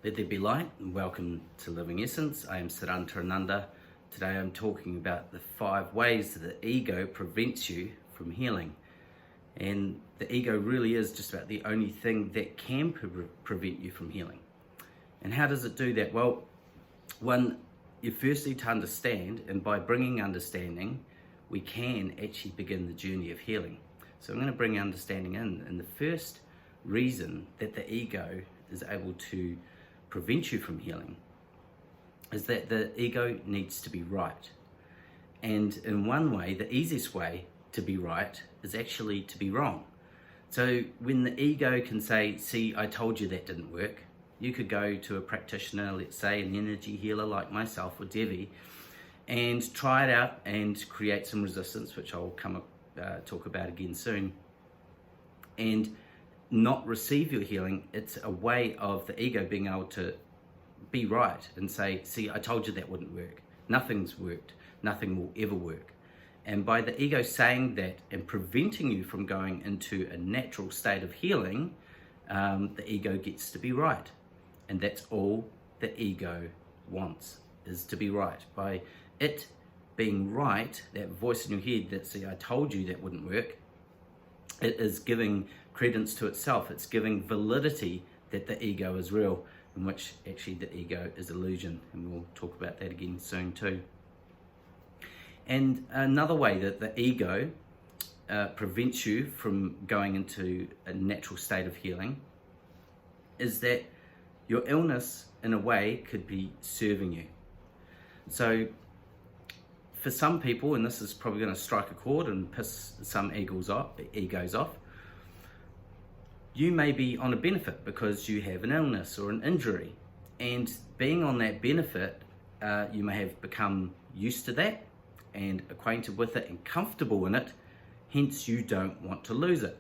Let there be light, and welcome to Living Essence. I am Sarantarananda. Today I'm talking about the 5 ways that the ego prevents you from healing. And the ego really is just about the only thing that can prevent you from healing. And how does it do that? Well, one, you first need to understand, and by bringing understanding, we can actually begin the journey of healing. So I'm going to bring understanding in. And the first reason that the ego is able to prevent you from healing is that the ego needs to be right. And in one way, the easiest way to be right is actually to be wrong. So when the ego can say, see, I told you that didn't work, you could go to a practitioner, let's say an energy healer like myself or Devi, and try it out and create some resistance, which I'll talk about again soon, and not receive your healing. It's a way of the ego being able to be right and say, see, I told you that wouldn't work. Nothing's worked. Nothing will ever work. And by the ego saying that and preventing you from going into a natural state of healing, the ego gets to be right. And that's all the ego wants, is to be right. By it being right, that voice in your head that, see, I told you that wouldn't work, it is giving credence to itself. It's giving validity that the ego is real, in which actually the ego is illusion. And we'll talk about that again soon too. And another way that the ego prevents you from going into a natural state of healing is that your illness, in a way, could be serving you. So for some people, and this is probably going to strike a chord and piss some egos off, you may be on a benefit because you have an illness or an injury. And being on that benefit, you may have become used to that and acquainted with it and comfortable in it, hence you don't want to lose it.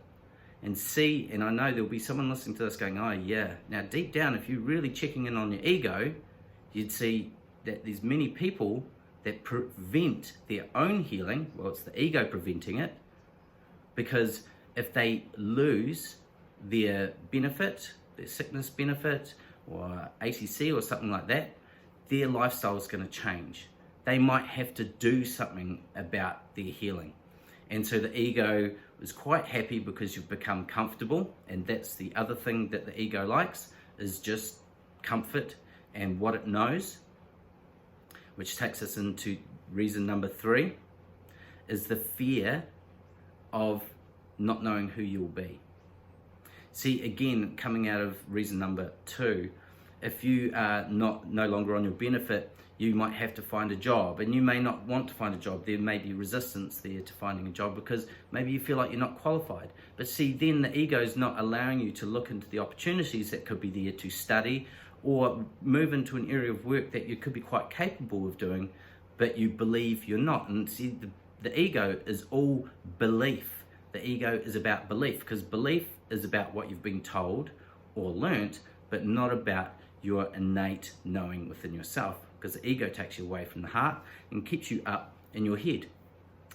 And I know there'll be someone listening to this going, oh yeah. Now deep down, if you're really checking in on your ego, you'd see that there's many people that prevent their own healing. Well, it's the ego preventing it, because if they lose their benefit, their sickness benefit, or ACC or something like that, their lifestyle is going to change. They might have to do something about their healing. And so the ego is quite happy because you've become comfortable, and that's the other thing that the ego likes, is just comfort and what it knows. Which takes us into reason number 3, is the fear of not knowing who you'll be. See, again, coming out of reason number 2, if you are no longer on your benefit, you might have to find a job, and you may not want to find a job. There may be resistance there to finding a job because maybe you feel like you're not qualified. But see, then the ego is not allowing you to look into the opportunities that could be there to study or move into an area of work that you could be quite capable of doing, but you believe you're not. And see, the ego is all belief. The ego is about belief, because belief is about what you've been told or learnt, but not about your innate knowing within yourself, because the ego takes you away from the heart and keeps you up in your head.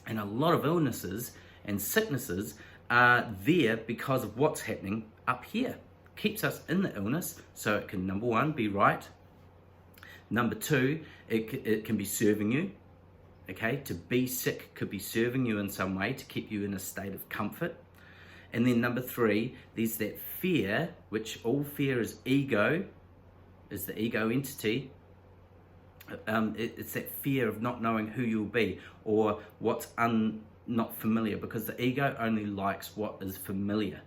And a lot of illnesses and sicknesses are there because of what's happening up here. Keeps us in the illness, so it can, number 1, be right. Number 2, it can be serving you. Okay, to be sick could be serving you in some way to keep you in a state of comfort. And then number 3, there's that fear, which all fear is ego, is the ego entity. It's that fear of not knowing who you'll be or what's not familiar, because the ego only likes what is familiar.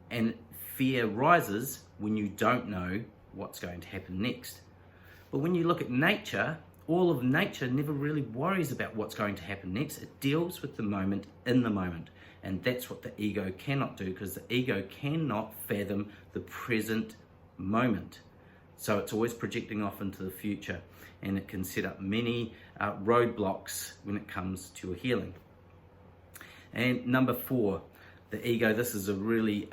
And fear rises when you don't know what's going to happen next. But when you look at nature, all of nature never really worries about what's going to happen next. It deals with the moment in the moment. And that's what the ego cannot do, because the ego cannot fathom the present moment. So it's always projecting off into the future, and it can set up many roadblocks when it comes to your healing. And number 4, the ego, this is a really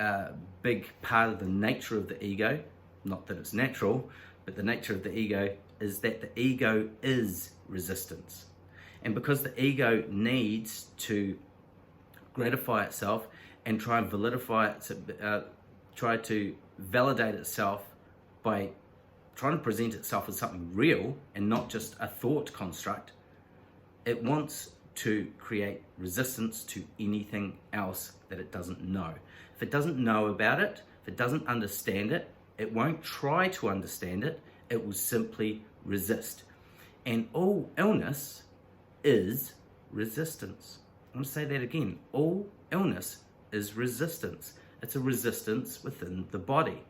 big part of the nature of the ego. Not that it's natural, but the nature of the ego is that the ego is resistance. And because the ego needs to gratify itself and try and try to validate itself by trying to present itself as something real and not just a thought construct, it wants to create resistance to anything else that it doesn't know. If it doesn't know about it, if it doesn't understand it, it won't try to understand it, it will simply resist. And all illness is resistance. I'm going to say that again. All illness is resistance. It's a resistance within the body.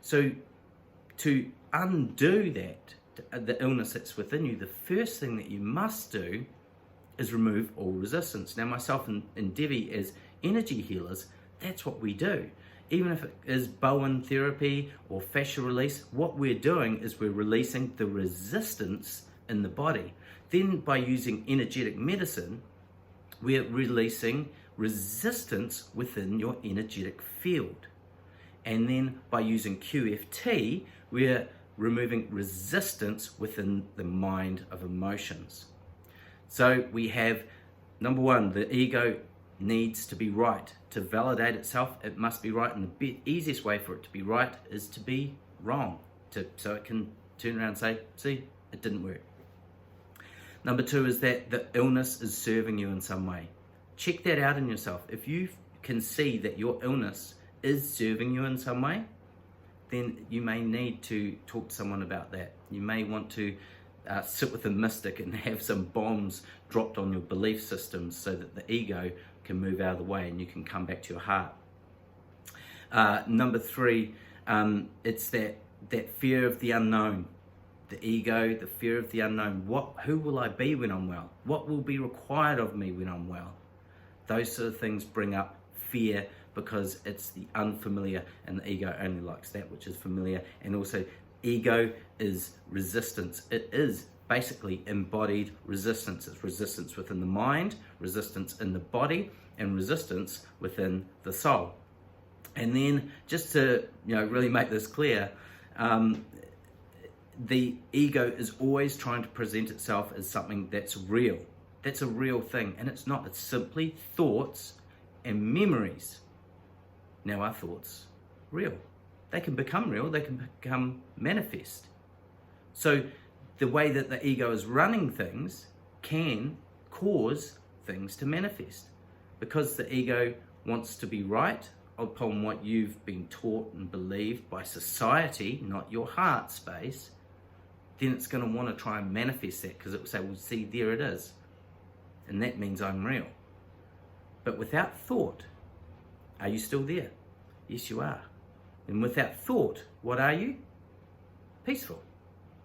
So to undo that, the illness that's within you, the first thing that you must do is remove all resistance. Now, myself and Debbie, as energy healers, that's what we do. Even if it is Bowen therapy or fascia release, what we're doing is we're releasing the resistance in the body. Then by using energetic medicine, we're releasing resistance within your energetic field. And then by using QFT, we're removing resistance within the mind of emotions. So we have, number one, the ego needs to be right. To validate itself, it must be right, and the easiest way for it to be right is to be wrong, so it can turn around and say, see, it didn't work. Number two is that the illness is serving you in some way. Check that out in yourself. If you can see that your illness is serving you in some way, then you may need to talk to someone about that. You may want to sit with a mystic and have some bombs dropped on your belief systems so that the ego can move out of the way and you can come back to your heart. Number three, it's that fear of the unknown. The ego, the fear of the unknown. Who will I be when I'm well? What will be required of me when I'm well? Those sort of things bring up fear because it's the unfamiliar, and the ego only likes that which is familiar. And also, ego is resistance. It is basically embodied resistance. It's resistance within the mind, resistance in the body, and resistance within the soul. And then, just to really make this clear, the ego is always trying to present itself as something that's real. That's a real thing, and it's not. It's simply thoughts and memories. Now, are thoughts real? They can become real, they can become manifest. So the way that the ego is running things can cause things to manifest. Because the ego wants to be right upon what you've been taught and believed by society, not your heart space, then it's going to want to try and manifest that, because it will say, well, see, there it is. And that means I'm real. But without thought, are you still there? Yes, you are. And without thought, what are you? Peaceful.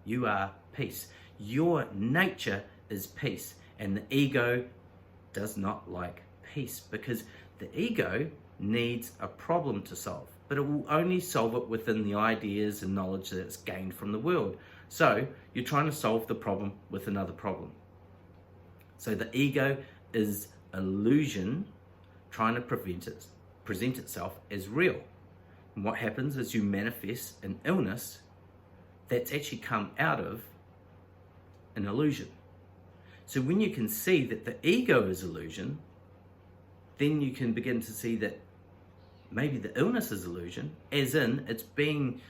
You are peace. Your nature is peace. And the ego does not like peace, because the ego needs a problem to solve. But it will only solve it within the ideas and knowledge that it's gained from the world. So you're trying to solve the problem with another problem. So the ego is illusion trying to present itself as real. And what happens is you manifest an illness that's actually come out of an illusion. So when you can see that the ego is illusion, then you can begin to see that maybe the illness is illusion, as in it's being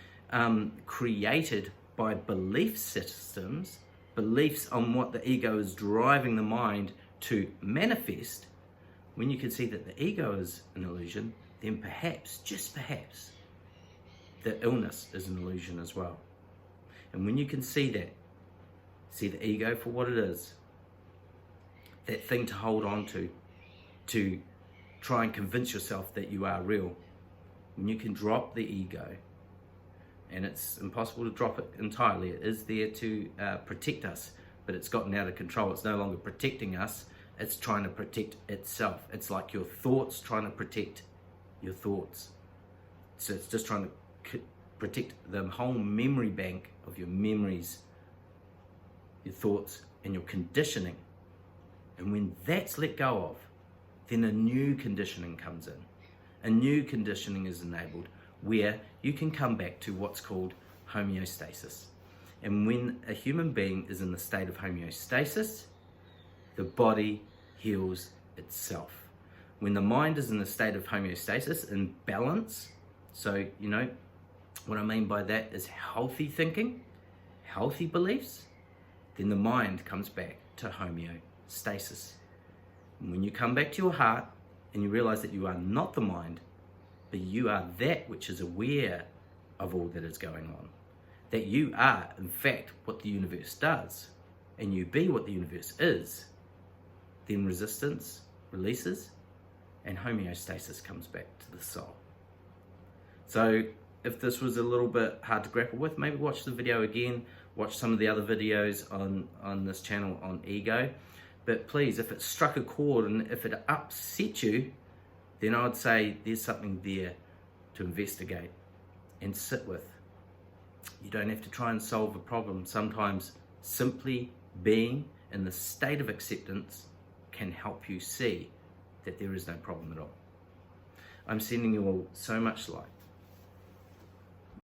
created by belief systems, beliefs on what the ego is driving the mind to manifest. When you can see that the ego is an illusion, then perhaps, just perhaps, the illness is an illusion as well. And when you can see that, see the ego for what it is, that thing to hold on to try and convince yourself that you are real. When you can drop the ego, and it's impossible to drop it entirely, it is there to protect us, but it's gotten out of control. It's no longer protecting us, it's trying to protect itself. It's like your thoughts trying to protect your thoughts. So it's just trying to protect the whole memory bank of your memories, your thoughts, and your conditioning. And when that's let go of, then a new conditioning comes in. A new conditioning is enabled where you can come back to what's called homeostasis. And when a human being is in the state of homeostasis, the body heals itself. When the mind is in the state of homeostasis, in balance, so what I mean by that is healthy thinking. healthy beliefs, then the mind comes back to homeostasis. And when you come back to your heart and you realize that you are not the mind, but you are that which is aware of all that is going on, that you are, in fact, what the universe does, and you be what the universe is, then resistance releases and homeostasis comes back to the soul. So if this was a little bit hard to grapple with, maybe watch the video again, watch some of the other videos on this channel on ego. But please, if it struck a chord and if it upset you, then I would say there's something there to investigate and sit with. You don't have to try and solve a problem. Sometimes simply being in the state of acceptance can help you see that there is no problem at all. I'm sending you all so much light.